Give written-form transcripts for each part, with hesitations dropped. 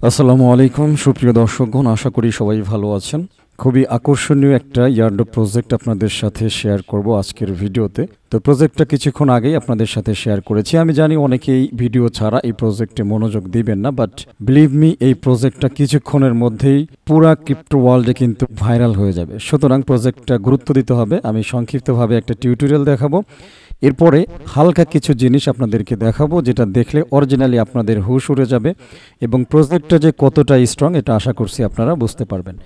আসসালামু আলাইকুম সুপ্রিয় দর্শকগণ, আশা করি সবাই ভালো আছেন। খুবই আকর্ষণীয় একটা ইয়ারড্রপ প্রজেক্ট আপনাদের সাথে শেয়ার করব আজকের ভিডিওতে। তো প্রজেক্টটা কিছুক্ষণ আগেই আপনাদের সাথে শেয়ার করেছি। আমি জানি অনেকেই ভিডিও ছাড়া এই প্রজেক্টে মনোযোগ দিবেন না, বাট বিলিভ মি, এই প্রজেক্টটা কিছুক্ষণের মধ্যেই পুরা ক্রিপ্টো ওয়ার্ল্ডে কিন্তু ভাইরাল হয়ে যাবে। সুতরাং প্রজেক্টটা গুরুত্ব দিতে হবে। আমি সংক্ষিপ্তভাবে একটা টিউটোরিয়াল দেখাবো, এরপরে হালকা কিছু জিনিস আপনাদেরকে দেখাবো যেটা দেখলে অরিজিনালি আপনাদের হুশ উড়ে যাবে, এবং প্রজেক্টটা যে কতটা স্ট্রং এটা আশা করছি আপনারা বুঝতে পারবেন।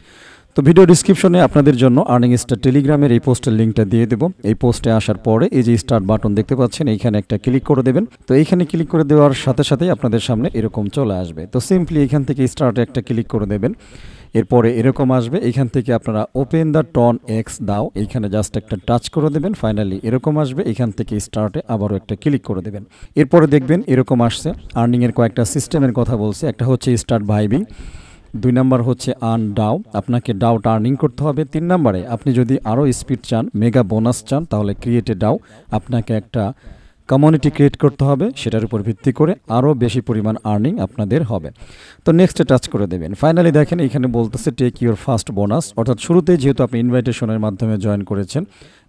তো ভিডিও ডিসক্রিপশনে আপনাদের জন্য আর্নিং স্টার টেলিগ্রামের এই পোস্টের লিঙ্কটা দিয়ে দেবো। এই পোস্টে আসার পরে এই যে স্টার্ট বাটন দেখতে পাচ্ছেন, এইখানে একটা ক্লিক করে দেবেন। তো এইখানে ক্লিক করে দেওয়ার সাথে সাথেই আপনাদের সামনে এরকম চলে আসবে। তো সিম্পলি এখান থেকে স্টার্টে একটা ক্লিক করে দেবেন। এরপরে এরকম আসবে, এইখান থেকে আপনারা ওপেন দ্য টন এক্স দাও, এইখানে জাস্ট একটা টাচ করে দেবেন। ফাইনালি এরকম আসবে, এখান থেকে স্টার্টে আবারও একটা ক্লিক করে দেবেন। এরপরে দেখবেন এরকম আসছে। আর্নিংয়ের কয়েকটা সিস্টেমের কথা বলছে। একটা হচ্ছে স্টার্ট ভাইবিং, 2 নাম্বার হচ্ছে আর্ন ডাও, আপনাকে ডাউটা আর্নিং করতে হবে। 3 নাম্বারে আপনি যদি আরও স্পিড চান, মেগা বোনাস চান, তাহলে ক্রিয়েটে ডাও, আপনাকে একটা কমিউনিটি ক্রিয়েট করতে হবে, সেটার উপর ভিত্তি করে আরও বেশি পরিমাণ আর্নিং আপনাদের হবে। তো নেক্সটে টাচ করে দেবেন। ফাইনালি দেখেন এখানে বলতেছে টেক ইউর ফার্স্ট বোনাস, অর্থাৎ শুরুতেই যেহেতু আপনি ইনভাইটেশনের মাধ্যমে জয়েন করেছেন,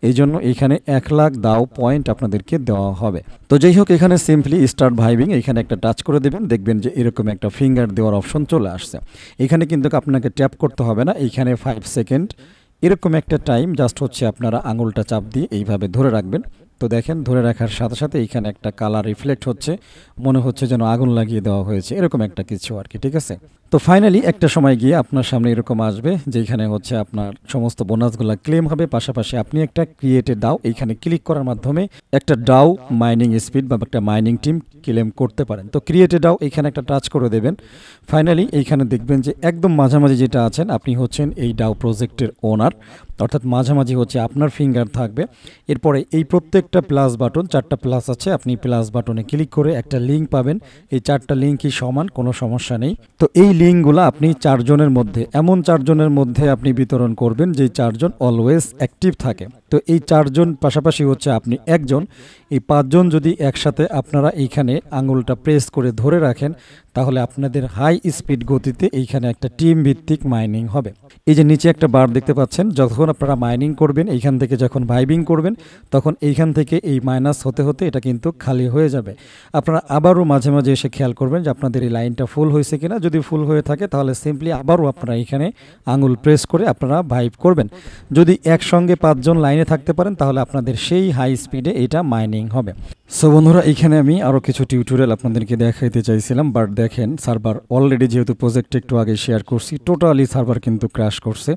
এই জন্য এখানে 1 লাখ দাও পয়েন্ট আপনাদেরকে দেওয়া হবে। তো যাই হোক, এখানে সিম্পলি স্টার্ট ভাইবিং, এখানে একটা টাচ করে দেবেন। দেখবেন যে এরকম একটা ফিঙ্গার দেওয়ার অপশন চলে আসছে। এখানে কিন্তু আপনাকে ট্যাপ করতে হবে না, এইখানে 5 সেকেন্ড এরকম একটা টাইম জাস্ট হচ্ছে আপনারা আঙুলটা চাপ দিয়ে এইভাবে ধরে রাখবেন। তো দেখেন ধরে রাখার সাথে সাথে এইখানে একটা কালার রিফ্লেক্ট হচ্ছে, মনে হচ্ছে যেন আগুন লাগিয়ে দেওয়া হয়েছে, এরকম একটা কিছু আর কি। ঠিক আছে, তো ফাইনালি একটা সময় গিয়ে আপনার সামনে এরকম আসবে, যেখানে হচ্ছে আপনার সমস্ত বোনাসগুলো ক্লেম হবে। পাশাপাশি আপনি একটা ক্রিয়েটে ডাও, এইখানে ক্লিক করার মাধ্যমে একটা ডাও মাইনিং স্পিড বা একটা মাইনিং টিম ক্লেম করতে পারেন। তো ক্রিয়েটে ডাও এইখানে একটা টাচ করে দেবেন। ফাইনালি এইখানে দেখবেন যে একদম মাঝামাঝি যেটা আছেন, আপনি হচ্ছেন এই ডাও প্রজেক্টের ওনার, অর্থাৎ মাঝামাঝি হচ্ছে আপনার ফিঙ্গার থাকবে। এরপরে এই প্রত্যেকটা প্লাস বাটন, 4টা প্লাস আছে, আপনি প্লাস বাটনে ক্লিক করে একটা লিঙ্ক পাবেন। এই 4টা লিঙ্কই সমান, কোনো সমস্যা নেই। তো এই লিঙ্কগুলো আপনি 4 জনের মধ্যে, এমন 4 জনের মধ্যে আপনি বিতরণ করবেন যে 4 জন অলওয়েজ অ্যাক্টিভ থাকে। তো এই 4 জন পাশাপাশি হচ্ছে আপনি একজন, এই 5 জন যদি একসাথে আপনারা এইখানে আঙুলটা প্রেস করে ধরে রাখেন, তাহলে আপনাদের হাই স্পিড গতিতে এইখানে একটা টিম ভিত্তিক মাইনিং হবে। এই যে নিচে একটা বার দেখতে পাচ্ছেন, যখন আপনারা মাইনিং করবেন, এইখান থেকে যখন ভাইবিং করবেন, তখন এইখান থেকে এই মাইনাস হতে হতে এটা কিন্তু খালি হয়ে যাবে। আপনারা আবারও মাঝে মাঝে এসে খেয়াল করবেন যে আপনাদের এই লাইনটা ফুল হয়েছে কিনা। যদি ফুল হয়ে থাকে তাহলে সিম্পলি আবারও আপনারা এখানে আঙুল প্রেস করে আপনারা ভাইব করবেন। যদি একসঙ্গে 5 জন লাইনে থাকতে পারেন, তাহলে আপনাদের সেই হাই স্পিডে এটা মাইনিং হবে। সো বন্ধুরা, এখানে আমি আরও কিছু টিউটোরিয়াল আপনাদেরকে দেখাইতে চাইছিলাম, বাট দেখেন সার্ভার অলরেডি, যেহেতু প্রজেক্ট একটু আগে শেয়ার করছি, টোটালি সার্ভার কিন্তু ক্র্যাশ করছে।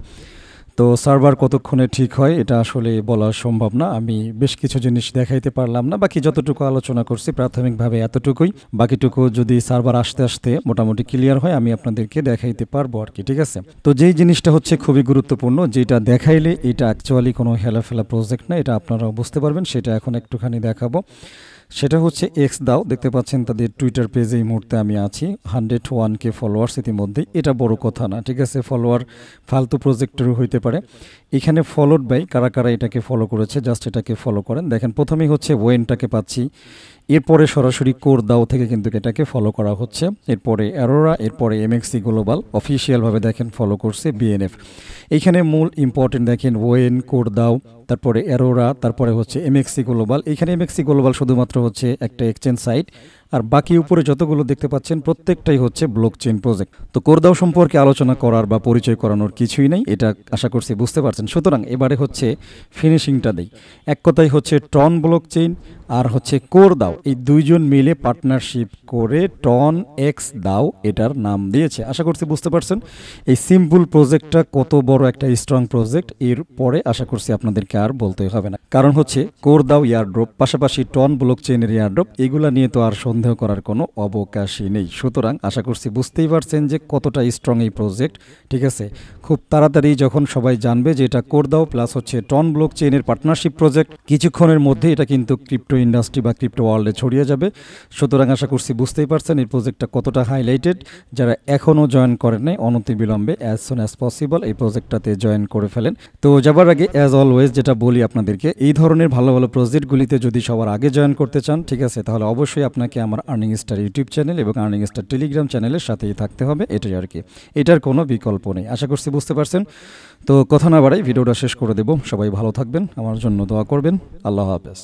তো সার্ভার কতক্ষণে ঠিক হয় এটা আসলে বলা সম্ভব না। আমি বেশ কিছু জিনিস দেখাইতে পারলাম না, বাকি যতটুকু আলোচনা করছি প্রাথমিকভাবে এতটুকুই। বাকিটুকু যদি সার্ভার আসতে আসতে মোটামুটি ক্লিয়ার হয়, আমি আপনাদেরকে দেখাইতে পারবো আর কি। ঠিক আছে, তো যেই জিনিসটা হচ্ছে খুবই গুরুত্বপূর্ণ, যেটা দেখাইলে এটা অ্যাকচুয়ালি কোনো হেলাফেলা প্রজেক্ট না, এটা আপনারাও বুঝতে পারবেন, সেটা এখন একটুখানি দেখাবো। সেটা হচ্ছে এক্স দাও, দেখতে পাচ্ছেন তাদের টুইটার পেজে এই মুহূর্তে আমি আছি, 101K ফলোয়ার্স ইতিমধ্যেই। এটা বড় কথা না, ঠিক আছে, ফলোয়ার ফালতু প্রজেক্টেরও হইতে পারে। এখানে ফলোড বাই কারা কারা এটাকে ফলো করেছে, জাস্ট এটাকে ফলো করেন। দেখেন প্রথমেই হচ্ছে ওয়েনটাকে পাচ্ছি, এরপরে সরাসরি কোর দাও থেকে কিন্তু এটাকে ফলো করা হচ্ছে, এরপরে অ্যারোরা, এরপরে এমএক্সি গ্লোবাল অফিসিয়ালভাবে দেখেন ফলো করছে বিএনএফ। এইখানে মূল ইম্পর্টেন্ট দেখেন ওয়েন, কোর দাও, তারপরে অ্যারোরা, তারপরে হচ্ছে এমএক্সি গ্লোবাল। এইখানে এমএক্সি গ্লোবাল শুধুমাত্র হচ্ছে একটা এক্সচেঞ্জ সাইট, আর বাকি উপরে যতগুলো দেখতে পাচ্ছেন প্রত্যেকটাই হচ্ছে ব্লকচেইন প্রজেক্ট। তো কোরদাও সম্পর্কে আলোচনা করার বা পরিচয় করানোর কিছুই নেই, এটা আশা করছি বুঝতে পারছেন। সুতরাং এবারে হচ্ছে ফিনিশিংটা দেই। এক কথাই হচ্ছে টন ব্লকচেইন আর হচ্ছে কোর দাও, এই 2 জন মিলে পার্টনারশিপ করে টন এক্স দাও এটার নাম দিয়েছে। আশা করছি বুঝতে পারছেন এই সিম্পল প্রজেক্টটা কত বড় একটা স্ট্রং প্রজেক্ট। এর পরে আশা করছি আপনাদেরকে আর বলতে হবে না, কারণ হচ্ছে কোর দাও ইয়ারড্রপ, পাশাপাশি টন ব্লকচেইনের ইয়ারড্রপ, এগুলা নিয়ে তো আর সন্দেহ করার কোনো অবকাশই নেই। সুতরাং আশা করছি বুঝতেই পারছেন যে কতটা স্ট্রং এই প্রজেক্ট। ঠিক আছে, খুব তাড়াতাড়ি যখন সবাই জানবে যে এটা কোর দাও প্লাস হচ্ছে টন ব্লকচেইনের পার্টনারশিপ প্রজেক্ট, কিছুক্ষণের মধ্যে এটা কিন্তু ক্রিপ্টো ইন্ডাস্ট্রি বা ক্রিপ্টো ওয়ার্ল্ডে ছড়িয়ে যাবে। সুতরাং আশা করছি বুঝতেই পারছেন এই প্রজেক্টটা কতটা হাইলাইটেড। যারা এখনও জয়েন করেন নাই, অনতিবিলম্বে অ্যাজ সুন অ্যাজ পসিবল এই প্রজেক্টটাতে জয়েন করে ফেলেন। তো যাবার আগে অ্যাজ অলওয়েজ যেটা বলি আপনাদেরকে, এই ধরনের ভালো ভালো প্রজেক্টগুলিতে যদি সবার আগে জয়েন করতে চান, ঠিক আছে, তাহলে অবশ্যই আপনাকে আমার আর্নিং স্টার ইউটিউব চ্যানেল এবং আর্নিং স্টার টেলিগ্রাম চ্যানেলের সাথেই থাকতে হবে, এটাই আর কি। এটার কোনো বিকল্প নেই। আশা করছি বুঝতে পারছেন। তো কথা না বাড়াই ভিডিওটা শেষ করে দেব। সবাই ভালো থাকবেন, আমার জন্য দোয়া করবেন। আল্লাহ হাফেজ।